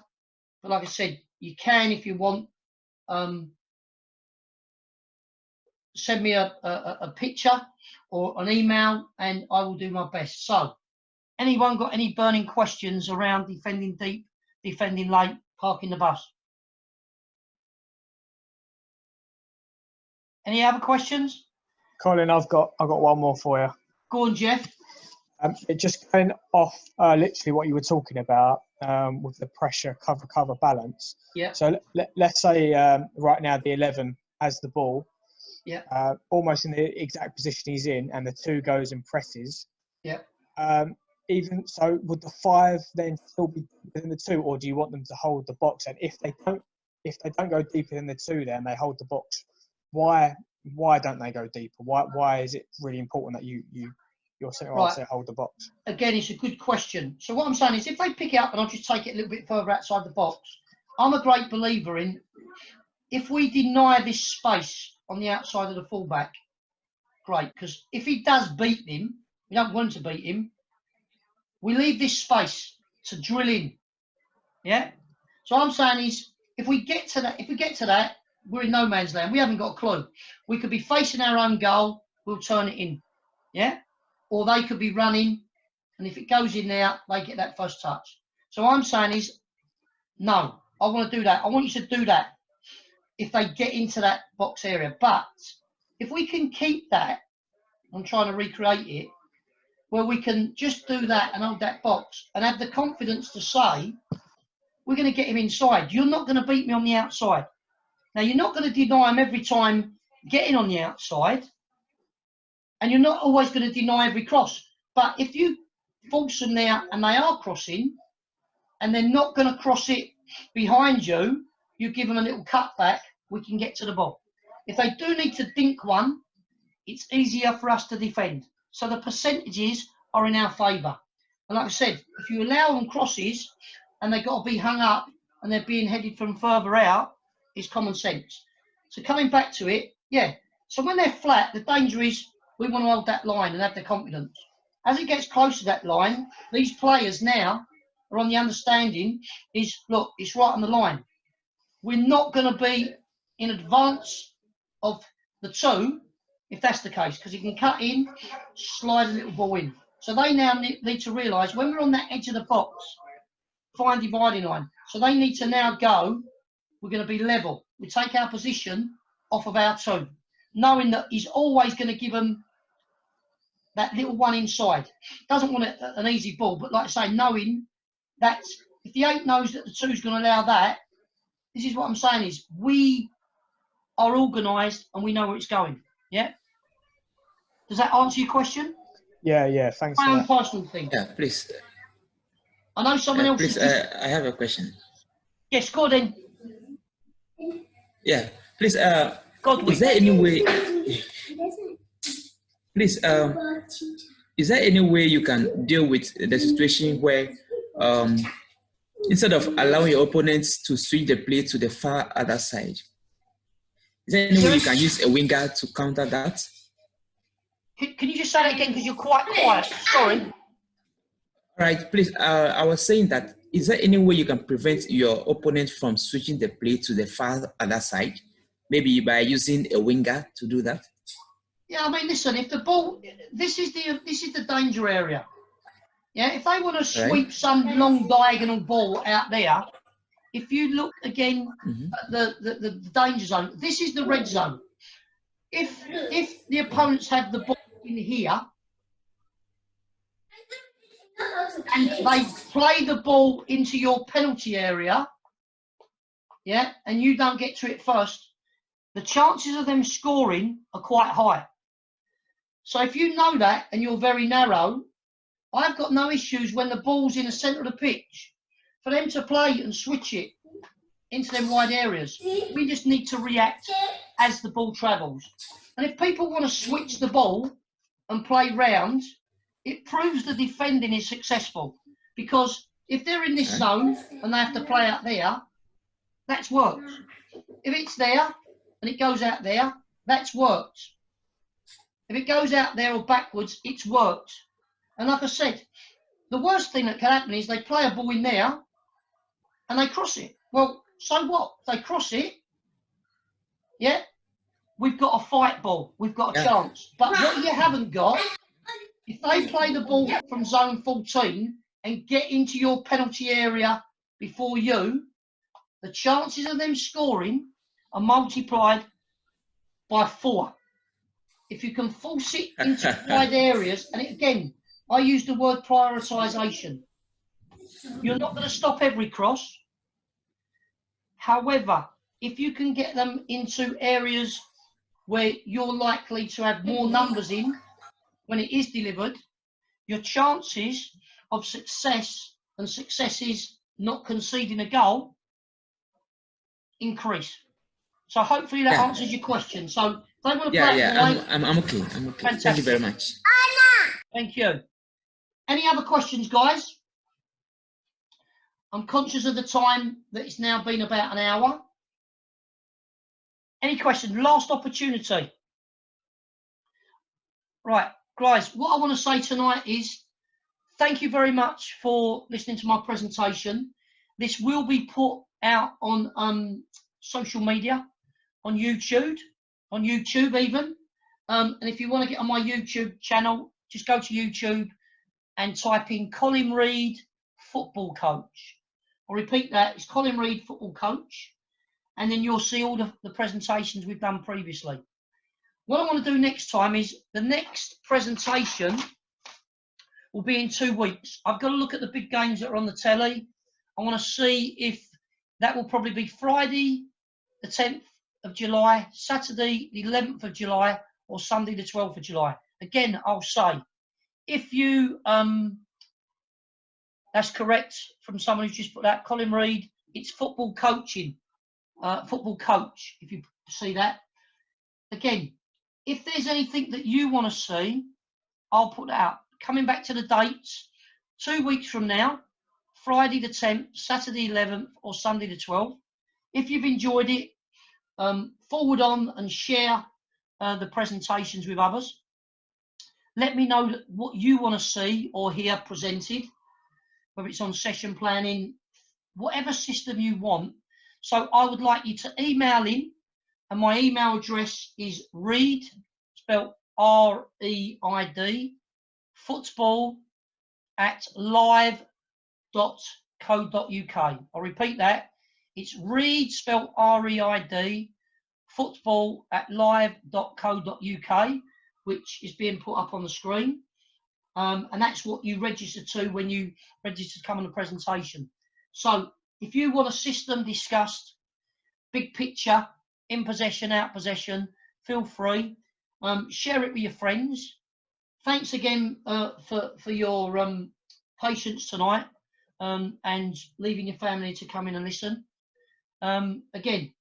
But like I said, you can, if you want, send me a picture or an email and I will do my best. So, anyone got any burning questions around defending deep, defending late, parking the bus? Any other questions? Colin, I've got one more for you. Go on, Jeff. It just going off literally what you were talking about with the pressure cover balance. Yeah. So let's say right now the 11 has the ball. Yeah. Almost in the exact position he's in, and the 2 goes and presses. Yeah. Even so, would the 5 then still be within the 2, or do you want them to hold the box? And if they don't go deeper than the 2, then they hold the box. Why don't they go deeper? Why is it really important that your centre half say hold the box? Again, it's a good question. So what I'm saying is, if they pick it up and I'll just take it a little bit further outside the box, I'm a great believer in, if we deny this space on the outside of the fullback, great, because if he does beat him, we don't want to beat him, we leave this space to drill in. Yeah. So what I'm saying is, if we get to that, we're in no man's land. We haven't got a clue. We could be facing our own goal, we'll turn it in. Yeah. Or they could be running, and if it goes in there, they get that first touch. So what I'm saying is, no, I want to do that. I want you to do that if they get into that box area. But if we can keep that, I'm trying to recreate it, where we can just do that and hold that box and have the confidence to say, we're going to get him inside. You're not going to beat me on the outside. Now, you're not going to deny him every time getting on the outside, and you're not always going to deny every cross. But if you force them there and they are crossing, and they're not going to cross it behind you, you give them a little cutback, we can get to the ball. If they do need to dink one, it's easier for us to defend. So the percentages are in our favour. And like I said, if you allow them crosses and they've got to be hung up and they're being headed from further out, it's common sense. So coming back to it, yeah. So when they're flat, the danger is we want to hold that line and have the confidence. As it gets close to that line, these players now are on the understanding is, look, it's right on the line. We're not going to be in advance of the 2, if that's the case, because he can cut in, slide a little ball in. So they now need to realise when we're on that edge of the box, fine dividing line. So they need to now go, we're going to be level. We take our position off of our 2, knowing that he's always going to give them that little one inside. Doesn't want an easy ball, but like I say, knowing that if the 8 knows that the 2's going to allow that, this is what I'm saying is we are organised and we know where it's going. Yeah? Does that answer your question? Yeah, thanks. My own personal thing. Yeah, please. I know someone else. Please, I have a question. Yes, go on then. Yeah, please. Godwin. Is there any way? Please, is there any way you can deal with the situation where, instead of allowing your opponents to switch the play to the far other side, is there any way you can use a winger to counter that? Can you just say that again, because you're quite quiet? Sorry. All right, please. I was saying that, is there any way you can prevent your opponent from switching the play to the far other side? Maybe by using a winger to do that? Yeah, I mean, listen, if the ball, this is the danger area. Yeah, if they want to sweep some long diagonal ball out there, if you look again at the danger zone, this is the red zone. If the opponents have the ball in here and they play the ball into your penalty area, yeah, and you don't get to it first, the chances of them scoring are quite high. So if you know that and you're very narrow, I've got no issues when the ball's in the centre of the pitch for them to play and switch it into them wide areas. We just need to react as the ball travels. And if people want to switch the ball and play round, it proves the defending is successful. Because if they're in this zone and they have to play out there, that's worked. If it's there and it goes out there, that's worked. If it goes out there or backwards, it's worked. And like I said, the worst thing that can happen is they play a ball in there and they cross it. Well, so what? If they cross it, yeah, we've got a fight ball. We've got a chance. But what you haven't got, if they play the ball from zone 14 and get into your penalty area before you, the chances of them scoring are multiplied by 4. If you can force it into wide areas, and again, I use the word prioritisation. You're not going to stop every cross. However, if you can get them into areas where you're likely to have more numbers in when it is delivered, your chances of success and successes not conceding a goal increase. So hopefully that answers your question. So if they want to play it live, I'm okay. I'm okay. Fantastic. Thank you very much. Thank you. Any other questions, guys? I'm conscious of the time that it's now been about an hour. Any questions? Last opportunity. Right, guys, what I want to say tonight is thank you very much for listening to my presentation. This will be put out on social media, on YouTube even. And if you want to get on my YouTube channel, just go to YouTube and type in Colin Reid Football Coach. I'll repeat that, it's Colin Reid Football Coach. And then you'll see all the presentations we've done previously. What I want to do next time is the next presentation will be in 2 weeks. I've got to look at the big games that are on the telly. I want to see if that will probably be Friday the 10th of July, Saturday the 11th of July, or Sunday the 12th of July. Again, I'll say, if you, that's correct from someone who's just put that, Colin Reid, it's football coaching, football coach, if you see that. Again, if there's anything that you want to see, I'll put that out. Coming back to the dates, 2 weeks from now, Friday the 10th, Saturday 11th, or Sunday the 12th. If you've enjoyed it, forward on and share the presentations with others. Let me know what you want to see or hear presented, whether it's on session planning, whatever system you want. So I would like you to email in, and my email address is Reid, spelled R-E-I-D, football@live.co.uk. I'll repeat that. It's Reid, spelled R-E-I-D, football@live.co.uk, which is being put up on the screen. And that's what you register to when you register to come on the presentation. So if you want a system discussed, big picture, in possession, out possession, feel free. Share it with your friends. Thanks again for your patience tonight and leaving your family to come in and listen. Again,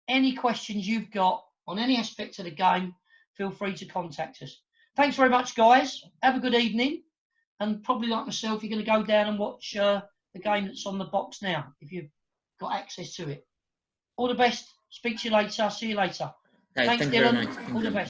any questions you've got on any aspect of the game, feel free to contact us. Thanks very much, guys. Have a good evening. And probably like myself, you're going to go down and watch the game that's on the box now, if you've got access to it. All the best. Speak to you later. See you later. Thanks, Dylan. All the best.